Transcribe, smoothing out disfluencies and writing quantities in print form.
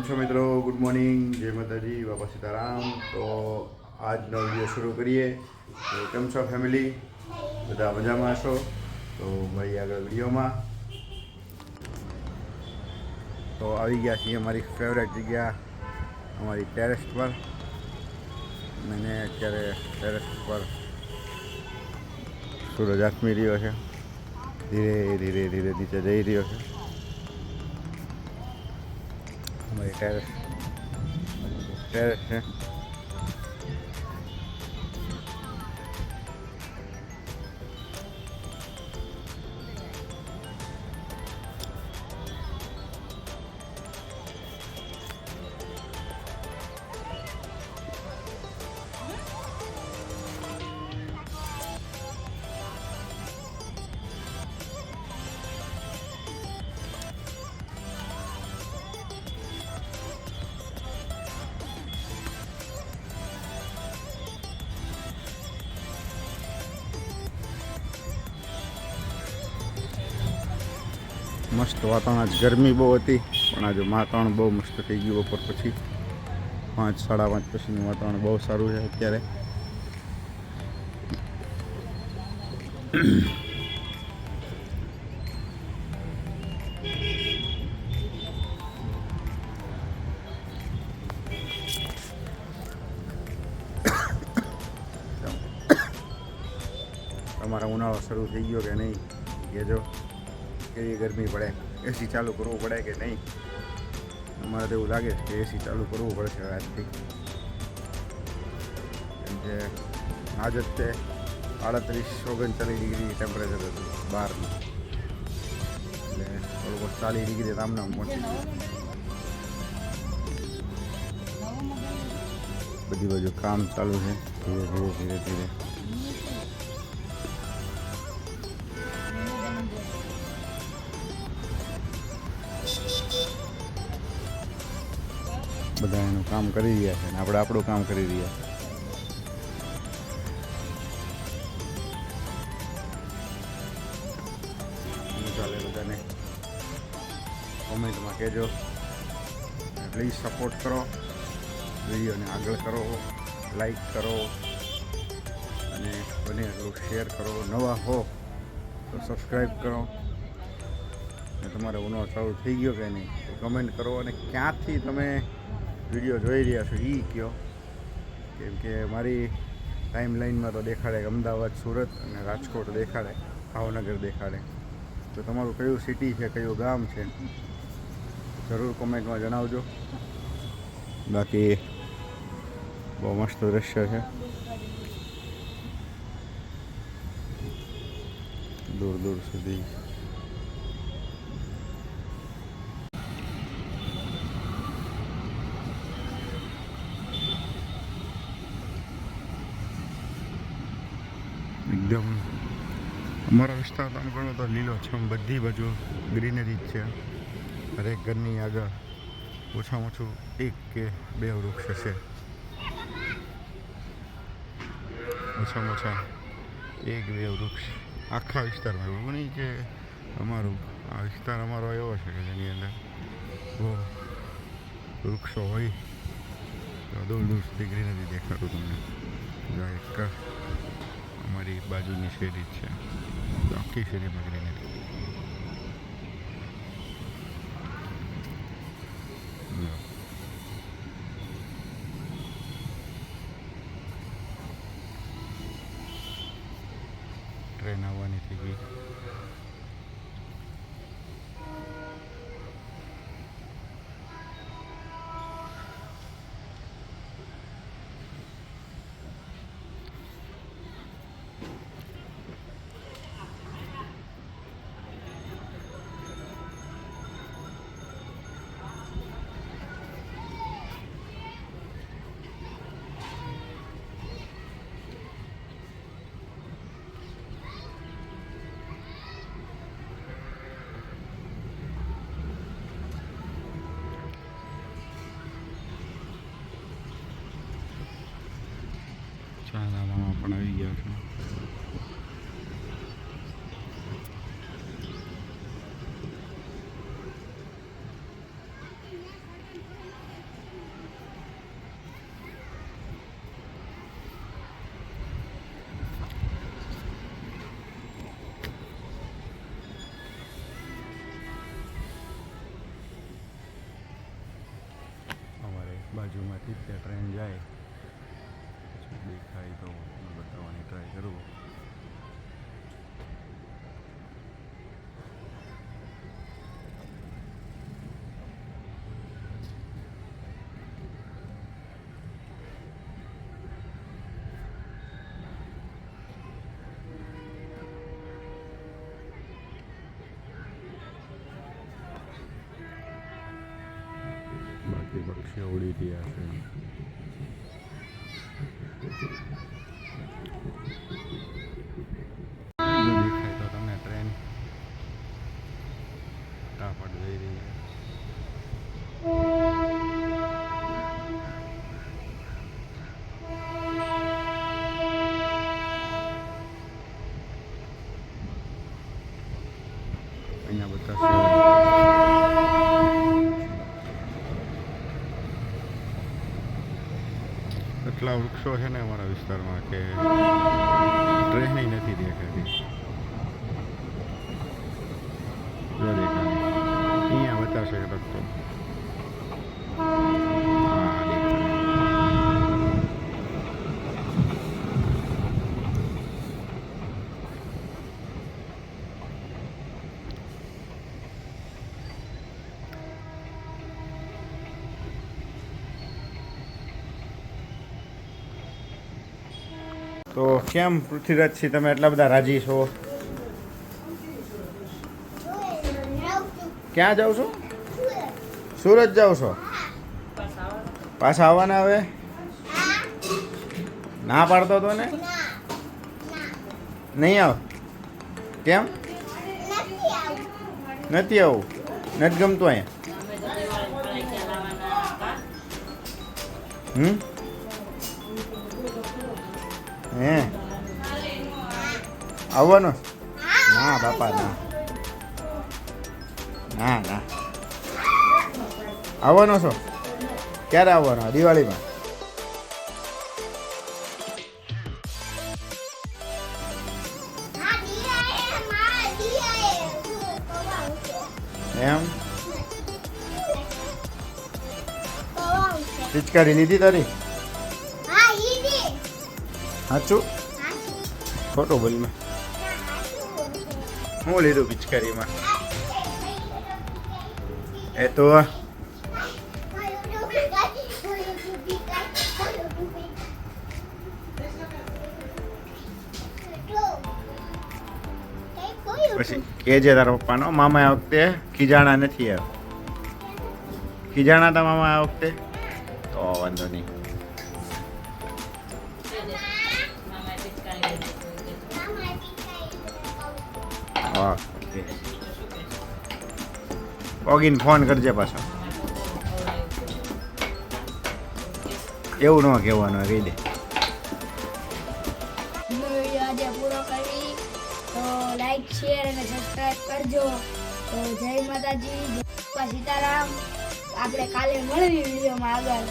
કેમ છો મિત્રો? ગુડ મોર્નિંગ, જય માતાજી, બાપા સીતારામ. તો આજનો વિડીયો શરૂ કરીએ. તો કેમ છો ફેમિલી? બધા મજામાં છો? તો ભાઈ આગળ વિડીયોમાં તો આવી ગયા છીએ અમારી ફેવરેટ જગ્યા, અમારી ટેરેસ પર. મને અત્યારે ટેરેસ પર સૂરજ આથમી રહ્યો છે, ધીરે ધીરે ધીરે નીચે જઈ રહ્યો છે. અમારી ટેરેસ છે. મસ્ત વાતાવરણ. આજ ગરમી બહુ હતી, પણ આજે વાતાવરણ બહુ મસ્ત થઈ ગયું. બપોર પછી 5, 5:30 પછીનું વાતાવરણ બહુ સારું છે અત્યારે. તમારા ઉનાળો શરૂ થઈ ગયો કે નહીં કહેજો. કેવી ગરમી પડે, એસી ચાલુ કરવું પડે કે નહીં? અમારે તો એવું લાગે છે કે એસી ચાલુ કરવું પડશે આજથી. કેમ કે આજ જ તે 38-39 ડિગ્રી ટેમ્પરેચર હતું બહારનું, એટલે ઓલમોસ્ટ 40 ડિગ્રી રામનામ પહોંચી ગયું. બધી બાજુ કામ ચાલુ છે, ધીરે ધીરે ધીરે ધીરે. બધા એનું કામ કરી રહ્યા છે અને આપણે આપણું કામ કરી રહ્યા છીએ. ચાલે બધાને કોમેન્ટમાં કહેજો, પ્લીઝ સપોર્ટ કરો, વિડીયોને આગળ કરો, લાઈક કરો અને બને એટલું શેર કરો. નવા હો તો સબસ્ક્રાઈબ કરો. અને તમારે ઉનાળો ચાલુ થઈ ગયો કે નહીં એ કમેન્ટ કરો, અને ક્યાંથી તમે વિડીયો જોઈ રહ્યા છો એ કહો. કેમ કે મારી ટાઈમ લાઈનમાં તો દેખાડે અમદાવાદ, સુરત અને રાજકોટ દેખાડે, ભાવનગર દેખાડે. તો તમારું કયું સિટી છે, કયું ગામ છે, જરૂર કોમેન્ટમાં જણાવજો. બાકી બહુ મસ્ત દ્રશ્ય છે, દૂર દૂર સુધી. એકદમ અમારો વિસ્તાર તો આમ ગણો તો લીલોછમ, બધી બાજુ ગ્રીનરી જ છે. હરેક ઘરની આગળ ઓછામાં ઓછું 1 કે 2 વૃક્ષ છે. ઓછામાં ઓછા 1-2 વૃક્ષ આખા વિસ્તારમાં. એવું નહીં કે અમારું આ વિસ્તાર અમારો એવો છે કે જેની અંદર બહુ વૃક્ષો હોય તો દૂર દૂર સુધી ગ્રીનરી દેખાડું તમને. એક અમારી બાજુની શેરી છે, તો આખી શેરીમાં ગ્રીનરી. ટ્રેન આવવાની થઈ ગઈ. ચાના મામા પણ આવી ગયા છે. બાજુમાંથી ત્યાં ટ્રેન જાય દેખાય તો બતાવવાની ટ્રાય કરું. બાકી પક્ષીઓ ઉડી રહ્યા છે. દેખાય તો તમને ટ્રેન ફટાફટ જઈ રહી છે. અહીંયા બધા એટલા વૃક્ષો છે ને અમારા વિસ્તારમાં કે ટ્રેન નથી દેખાતી. અહીંયા બતાવશે રસ્તો. તો કેમ પૃથ્વીરાજસિંહ તમે એટલા બધા રાજી છો? ક્યાં જાવ છો? સુરત જાવ છો? પાછા આવવાના હવે? ના પાડતો તો ને? નહીં આવ? કેમ નથી આવું? નથી ગમતું અહીંયા? હે આવવાનો? ના બાપા ના ના ના. આવવાનો છો? ક્યારે આવવાનો? દિવાળીમાં? એમ પિચકારી લીધી તારી? સાચું? ખોટું બોલ મેં. હું લીધું પિચકારીમાં? એ તો પછી કેજે તારા પપ્પાનો મામા આ વખતે ખીજાણા નથી. ખીજાણા તા મામા આ વખતે? તો વાંધો નહીં. ઓગીને ફોન કરજે પાછો. એવું ન કહેવાનું, કહી દે. આજે પૂરો કરી તો લાઈક શેર અને સબસ્ક્રાઇબ કરજો. તો જય માતાજી, જય સીતારામ. આપણે કાલે મળીએ વિડીયોમાં આગળ.